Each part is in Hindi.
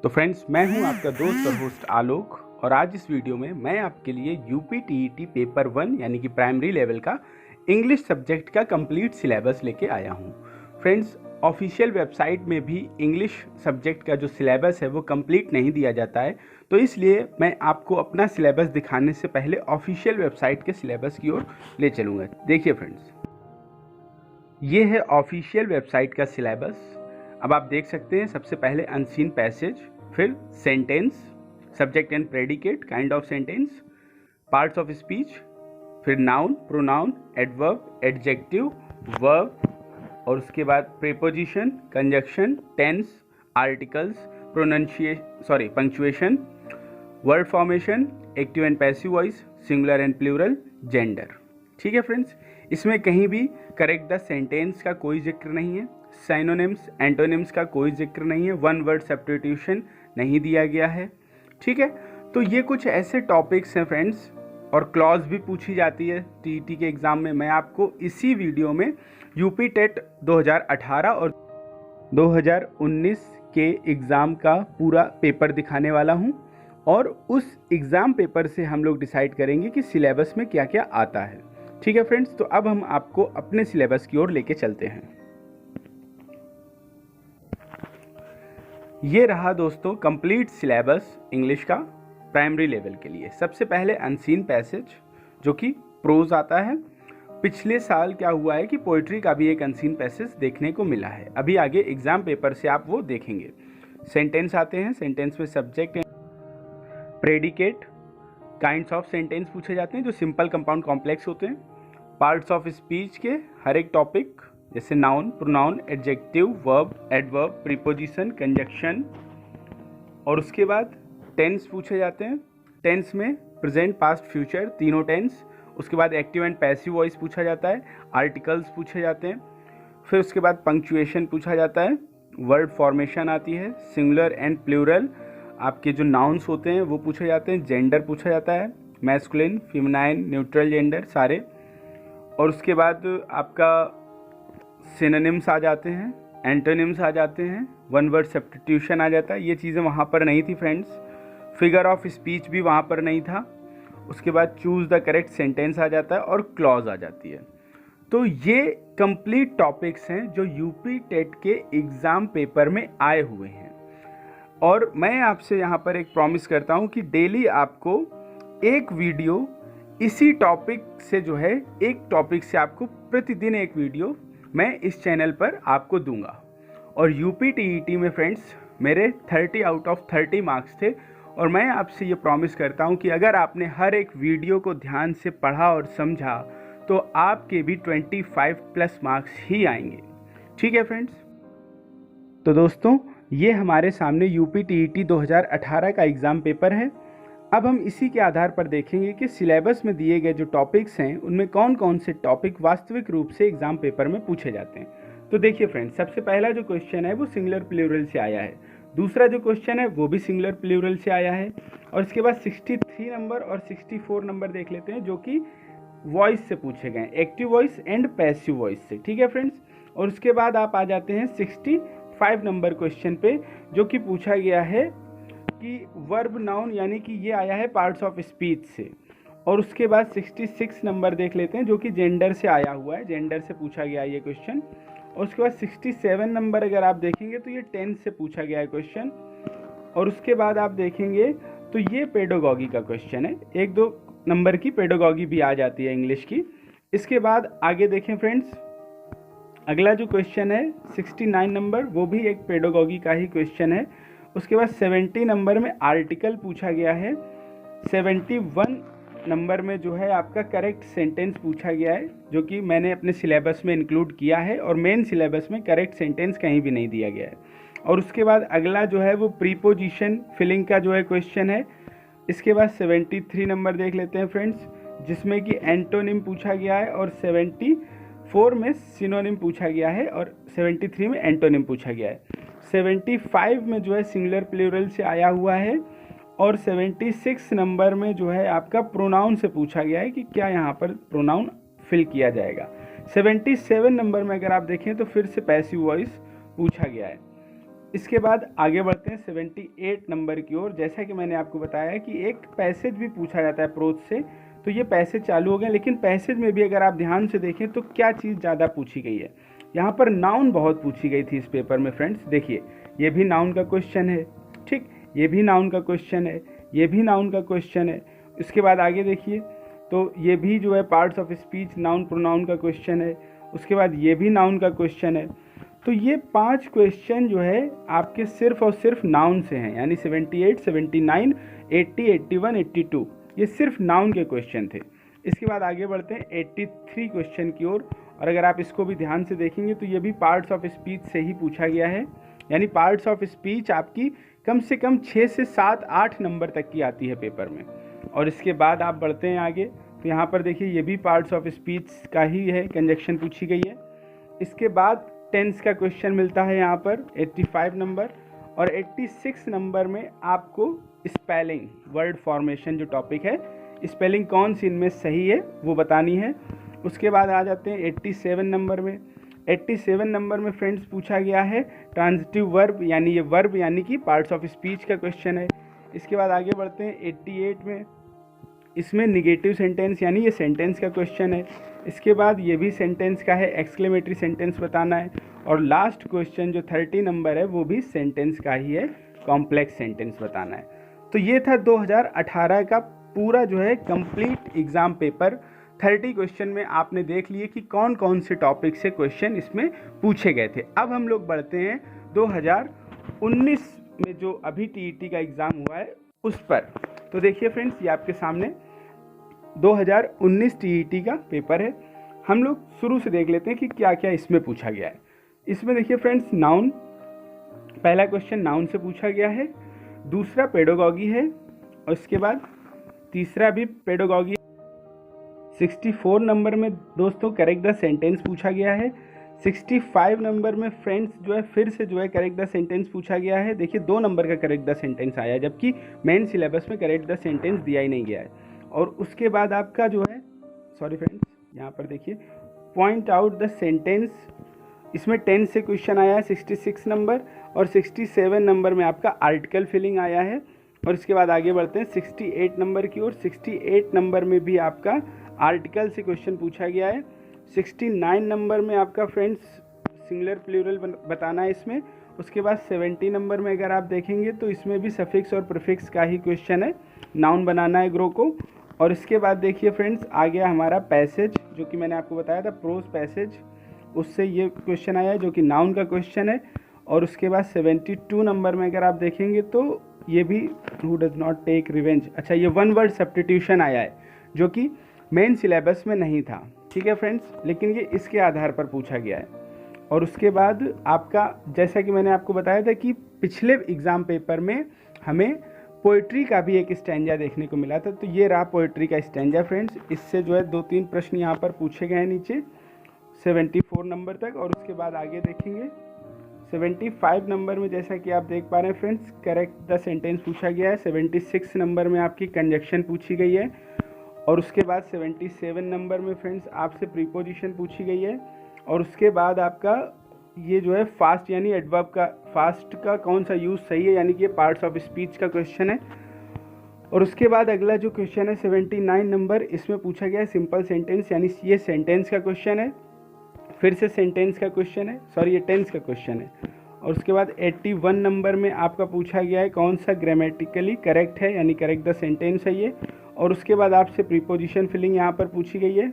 तो फ्रेंड्स, मैं हूं आपका दोस्त और होस्ट आलोक, और आज इस वीडियो में मैं आपके लिए यूपी टीईटी पेपर 1 यानी कि प्राइमरी लेवल का इंग्लिश सब्जेक्ट का कंप्लीट सिलेबस लेके आया हूं। फ्रेंड्स, ऑफिशियल वेबसाइट में भी इंग्लिश सब्जेक्ट का जो सिलेबस है वो कंप्लीट नहीं दिया जाता है, तो इसलिए मैं आपको अपना सिलेबस दिखाने से पहले ऑफिशियल वेबसाइट के सिलेबस की ओर ले चलूँगा। देखिए फ्रेंड्स, ये है ऑफिशियल वेबसाइट का सिलेबस। अब आप देख सकते हैं, सबसे पहले अनसीन पैसेज, फिर sentence, subject and predicate, kind of sentence, parts of speech, फिर noun, pronoun, adverb, adjective, verb, और उसके बाद preposition, conjunction, tense, articles, punctuation, word formation, active and passive voice, singular and plural, gender. ठीक है फ्रेंड्स, इसमें कहीं भी करेक्ट द सेंटेंस का कोई जिक्र नहीं है, साइनोनिम्स, एंटोनिम्स का कोई जिक्र नहीं है, वन वर्ड सब्स्टिट्यूशन नहीं दिया गया है। ठीक है, तो ये कुछ ऐसे टॉपिक्स हैं फ्रेंड्स, और क्लॉज भी पूछी जाती है टीईटी के एग्ज़ाम में। मैं आपको इसी वीडियो में यूपी टेट 2018 और 2019 के एग्ज़ाम का पूरा पेपर दिखाने वाला हूँ, और उस एग्ज़ाम पेपर से हम लोग डिसाइड करेंगे कि सिलेबस में क्या क्या आता है। ठीक है फ्रेंड्स, तो अब हम आपको अपने सिलेबस की ओर लेके चलते हैं। ये रहा दोस्तों कंप्लीट सिलेबस इंग्लिश का प्राइमरी लेवल के लिए। सबसे पहले अनसीन पैसेज, जो कि प्रोज आता है। पिछले साल क्या हुआ है कि पोइट्री का भी एक अनसीन पैसेज देखने को मिला है, अभी आगे एग्जाम पेपर से आप वो देखेंगे। सेंटेंस आते हैं, सेंटेंस में subject, predicate, kinds of sentence पूछे जाते हैं जो सिंपल, कंपाउंड, कॉम्प्लेक्स होते हैं। पार्ट्स ऑफ स्पीच के हर एक टॉपिक, जैसे noun, pronoun, adjective, verb, adverb, preposition, conjunction, और उसके बाद टेंस पूछे जाते हैं। टेंस में प्रेजेंट, पास्ट, फ्यूचर, तीनों टेंस। उसके बाद एक्टिव एंड पैसिव वॉइस पूछा जाता है, आर्टिकल्स पूछे जाते हैं। फिर उसके बाद पंक्चुएशन पूछा जाता है, वर्ड फॉर्मेशन आती है, सिंगुलर एंड प्लूरल आपके जो नाउन्स होते हैं वो पूछे जाते हैं, जेंडर पूछा जाता है, मैस्कुलिन, फेमिनाइन, न्यूट्रल जेंडर सारे। और उसके बाद आपका सिनोनिम्स आ जाते हैं, एंटोनिम्स आ जाते हैं, वन वर्ड सब्स्टिट्यूशन आ जाता है। ये चीज़ें वहाँ पर नहीं थी फ्रेंड्स। फिगर ऑफ स्पीच भी वहाँ पर नहीं था। उसके बाद चूज़ द करेक्ट सेंटेंस आ जाता है और क्लॉज आ जाती है। तो ये कंप्लीट टॉपिक्स हैं जो यूपी टेट के एग्ज़ाम पेपर में आए हुए हैं, और मैं आपसे यहाँ पर एक प्रॉमिस करता हूँ कि डेली आपको एक वीडियो इसी टॉपिक से, जो है एक टॉपिक से आपको प्रतिदिन एक वीडियो मैं इस चैनल पर आपको दूंगा। और यूपी टीईटी में फ्रेंड्स मेरे 30 आउट ऑफ 30 मार्क्स थे, और मैं आपसे ये प्रॉमिस करता हूँ कि अगर आपने हर एक वीडियो को ध्यान से पढ़ा और समझा तो आपके भी 25 प्लस मार्क्स ही आएंगे। ठीक है फ्रेंड्स, तो दोस्तों ये हमारे सामने यूपी टीईटी 2018 का एग्ज़ाम पेपर है। अब हम इसी के आधार पर देखेंगे कि सिलेबस में दिए गए जो टॉपिक्स हैं उनमें कौन कौन से टॉपिक वास्तविक रूप से एग्ज़ाम पेपर में पूछे जाते हैं। तो देखिए फ्रेंड्स, सबसे पहला जो क्वेश्चन है वो सिंगुलर प्लूरल से आया है। दूसरा जो क्वेश्चन है वो भी सिंगुलर प्लूरल से आया है। और इसके बाद 63 नंबर और 64 नंबर देख लेते हैं, जो कि वॉइस से पूछे गए, active voice and passive voice से। ठीक है फ्रेंड्स, और उसके बाद आप आ जाते हैं 65 नंबर क्वेश्चन पे, जो कि पूछा गया है कि वर्ब नाउन, यानी कि ये आया है पार्ट्स ऑफ स्पीच से। और उसके बाद 66 नंबर देख लेते हैं, जो कि जेंडर से आया हुआ है, जेंडर से पूछा गया है ये क्वेश्चन। और उसके बाद 67 नंबर अगर आप देखेंगे तो ये टेंस से पूछा गया है क्वेश्चन। और उसके बाद आप देखेंगे तो ये पेडागॉजी का क्वेश्चन है, 1-2 नंबर की पेडागॉजी भी आ जाती है इंग्लिश की। इसके बाद आगे देखें फ्रेंड्स, अगला जो क्वेश्चन है 69 नंबर, वो भी एक पेडागॉजी का ही क्वेश्चन है। उसके बाद 70 नंबर में आर्टिकल पूछा गया है। 71 नंबर में जो है आपका करेक्ट सेंटेंस पूछा गया है, जो कि मैंने अपने सिलेबस में इंक्लूड किया है, और मेन सिलेबस में करेक्ट सेंटेंस कहीं भी नहीं दिया गया है। और उसके बाद अगला जो है वो प्रीपोजिशन फिलिंग का जो है क्वेश्चन है। इसके बाद 73 नंबर देख लेते हैं फ्रेंड्स, जिसमें कि एंटोनिम पूछा गया है, और 74 में सिनोनिम पूछा गया है, और 73 में एंटोनिम पूछा गया है। 75 में जो है सिंगुलर प्लूरल से आया हुआ है, और 76 नंबर में जो है आपका प्रोनाउन से पूछा गया है कि क्या यहाँ पर प्रोनाउन फिल किया जाएगा। 77 नंबर में अगर आप देखें तो फिर से पैसिव वॉइस पूछा गया है। इसके बाद आगे बढ़ते हैं 78 नंबर की ओर। जैसा कि मैंने आपको बताया कि एक पैसेज भी पूछा जाता है प्रोज से, तो ये पैसेज चालू हो गए, लेकिन पैसेज में भी अगर आप ध्यान से देखें तो क्या चीज़ ज़्यादा पूछी गई है, यहाँ पर नाउन बहुत पूछी गई थी इस पेपर में फ्रेंड्स। देखिए ये भी नाउन का क्वेश्चन है, ठीक, ये भी नाउन का क्वेश्चन है, ये भी नाउन का क्वेश्चन है। इसके बाद आगे देखिए तो ये भी जो है parts of speech noun pronoun का क्वेश्चन है। उसके बाद ये भी नाउन का क्वेश्चन है। तो ये 5 क्वेश्चन जो है आपके सिर्फ और सिर्फ नाउन से हैं, यानी 78, 79, 80, 81, 82 ये सिर्फ नाउन के क्वेश्चन थे। इसके बाद आगे बढ़ते हैं 83 क्वेश्चन की ओर, और अगर आप इसको भी ध्यान से देखेंगे तो ये भी पार्ट्स ऑफ स्पीच से ही पूछा गया है, यानी पार्ट्स ऑफ स्पीच आपकी कम से कम 6 से 7, 8 नंबर तक की आती है पेपर में। और इसके बाद आप बढ़ते हैं आगे, तो यहाँ पर देखिए ये भी पार्ट्स ऑफ स्पीच का ही है, कंजक्शन पूछी गई है। इसके बाद टेंस का क्वेश्चन मिलता है यहाँ पर 85 नंबर, और 86 नंबर में आपको स्पेलिंग वर्ड फॉर्मेशन जो टॉपिक है, स्पेलिंग कौन सी इनमें सही है वो बतानी है। उसके बाद आ जाते हैं 87 नंबर में। 87 नंबर में फ्रेंड्स पूछा गया है ट्रांजिटिव वर्ब, यानी ये वर्ब यानी कि पार्ट्स ऑफ स्पीच का क्वेश्चन है। इसके बाद आगे बढ़ते हैं 88 में, इसमें निगेटिव सेंटेंस यानी ये सेंटेंस का क्वेश्चन है। इसके बाद ये भी सेंटेंस का है, एक्सक्लेमेटरी सेंटेंस बताना है। और लास्ट क्वेश्चन जो 30 नंबर है वो भी सेंटेंस का ही है, कॉम्प्लेक्स सेंटेंस बताना है। तो ये था 2018 का पूरा जो है कंप्लीट एग्ज़ाम पेपर। 30 क्वेश्चन में आपने देख लिए कि कौन कौन से टॉपिक से क्वेश्चन इसमें पूछे गए थे। अब हम लोग बढ़ते हैं 2019 में जो अभी टीईटी का एग्ज़ाम हुआ है उस पर। तो देखिए फ्रेंड्स ये आपके सामने 2019 टीईटी का पेपर है। हम लोग शुरू से देख लेते हैं कि क्या क्या इसमें पूछा गया है। इसमें देखिए फ्रेंड्स नाउन, पहला क्वेश्चन नाउन से पूछा गया है, दूसरा पेडागॉजी है, और इसके बाद तीसरा भी पेडागॉजी। 64 नंबर में दोस्तों करेक्ट द सेंटेंस पूछा गया है। 65 नंबर में फ्रेंड्स जो है फिर से जो है करेक्ट द सेंटेंस पूछा गया है। देखिए 2 नंबर का करेक्ट द सेंटेंस आया है, जबकि मेन सिलेबस में करेक्ट द सेंटेंस दिया ही नहीं गया है। और उसके बाद आपका जो है सॉरी फ्रेंड्स यहाँ पर देखिए पॉइंट आउट द सेंटेंस, इसमें 10 से क्वेश्चन आया है 66 नंबर, और 67 नंबर में आपका आर्टिकल फिलिंग आया है। और इसके बाद आगे बढ़ते हैं 68 नंबर की ओर। 68 नंबर में भी आपका आर्टिकल से क्वेश्चन पूछा गया है। 69 नंबर में आपका फ्रेंड्स सिंगुलर प्लूरल बताना है इसमें। उसके बाद 70 नंबर में अगर आप देखेंगे तो इसमें भी सफिक्स और प्रीफिक्स का ही क्वेश्चन है, नाउन बनाना है ग्रो को। और इसके बाद देखिए फ्रेंड्स आ गया हमारा पैसेज, जो कि मैंने आपको बताया था प्रोज पैसेज, उससे ये क्वेश्चन आया है जो कि नाउन का क्वेश्चन है। और उसके बाद 72 नंबर में अगर आप देखेंगे तो ये भी who does not take revenge, अच्छा ये वन वर्ड सब्स्टिट्यूशन आया है जो कि मेन सिलेबस में नहीं था, ठीक है फ्रेंड्स, लेकिन ये इसके आधार पर पूछा गया है। और उसके बाद आपका जैसा कि मैंने आपको बताया था कि पिछले एग्ज़ाम पेपर में हमें पोइट्री का भी एक स्टैंजा देखने को मिला था, तो ये रहा पोइट्री का स्टैंजा फ्रेंड्स। इससे जो है 2-3 प्रश्न यहाँ पर पूछे गए हैं नीचे 74 नंबर तक। और उसके बाद आगे देखेंगे 75 नंबर में जैसा कि आप देख पा रहे हैं फ्रेंड्स करेक्ट द सेंटेंस पूछा गया है। 76 नंबर में आपकी कंजक्शन पूछी गई है। और उसके बाद 77 नंबर में फ्रेंड्स आपसे प्रीपोजिशन पूछी गई है। और उसके बाद आपका ये जो है फास्ट यानी एडवर्ब का, फास्ट का कौन सा यूज़ सही है, यानी कि ये पार्ट्स ऑफ स्पीच का क्वेश्चन है। और उसके बाद अगला जो क्वेश्चन है 79 नंबर, इसमें पूछा गया है सिंपल सेंटेंस, यानी ये सेंटेंस का क्वेश्चन है, फिर से सेंटेंस का क्वेश्चन है, सॉरी ये टेंस का क्वेश्चन है। और उसके बाद 81 नंबर में आपका पूछा गया है कौन सा ग्रामेटिकली करेक्ट है, यानी करेक्ट द सेंटेंस है ये। और उसके बाद आपसे प्रीपोजिशन फिलिंग यहाँ पर पूछी गई है,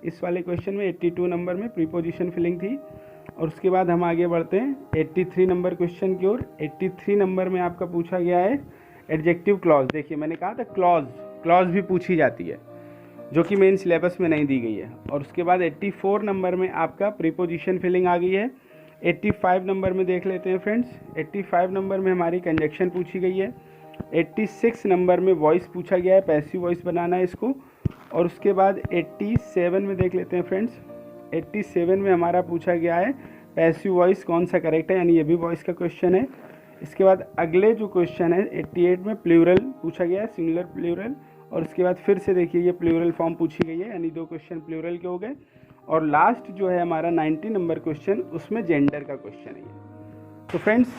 इस वाले क्वेश्चन में 82 नंबर में प्रीपोजिशन फिलिंग थी। और उसके बाद हम आगे बढ़ते हैं 83 नंबर क्वेश्चन की ओर। 83 नंबर में आपका पूछा गया है एडजेक्टिव क्लॉज। देखिए मैंने कहा था क्लॉज भी पूछी जाती है जो कि मेन सिलेबस में नहीं दी गई है। और उसके बाद 84 नंबर में आपका प्रीपोजिशन फिलिंग आ गई है। 85 नंबर में देख लेते हैं फ्रेंड्स, 85 नंबर में हमारी कंजक्शन पूछी गई है। 86 नंबर में वॉइस पूछा गया है, पैसिव वॉइस बनाना है इसको। और उसके बाद 87 में देख लेते हैं फ्रेंड्स, 87 में हमारा पूछा गया है पैसिव वॉइस कौन सा करेक्ट है, यानी ये भी वॉइस का क्वेश्चन है। इसके बाद अगले जो क्वेश्चन है 88 में प्लूरल पूछा गया है, सिंगुलर प्लूरल। और उसके बाद फिर से देखिए ये प्लूरल फॉर्म पूछी गई है, यानी 2 क्वेश्चन प्लूरल के हो गए। और लास्ट जो है हमारा 90 नंबर क्वेश्चन, उसमें जेंडर का क्वेश्चन है ये। तो फ्रेंड्स,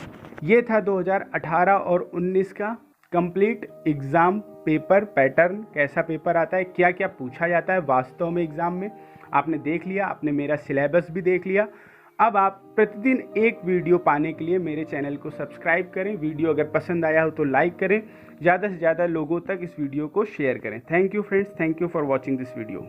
ये था 2018 और 19 का कंप्लीट एग्ज़ाम पेपर पैटर्न। कैसा पेपर आता है, क्या क्या पूछा जाता है वास्तव में एग्ज़ाम में, आपने देख लिया। आपने मेरा सिलेबस भी देख लिया। अब आप प्रतिदिन एक वीडियो पाने के लिए मेरे चैनल को सब्सक्राइब करें। वीडियो अगर पसंद आया हो तो लाइक करें, ज़्यादा से ज़्यादा लोगों तक इस वीडियो को शेयर करें। Thank you friends, thank you for watching this video.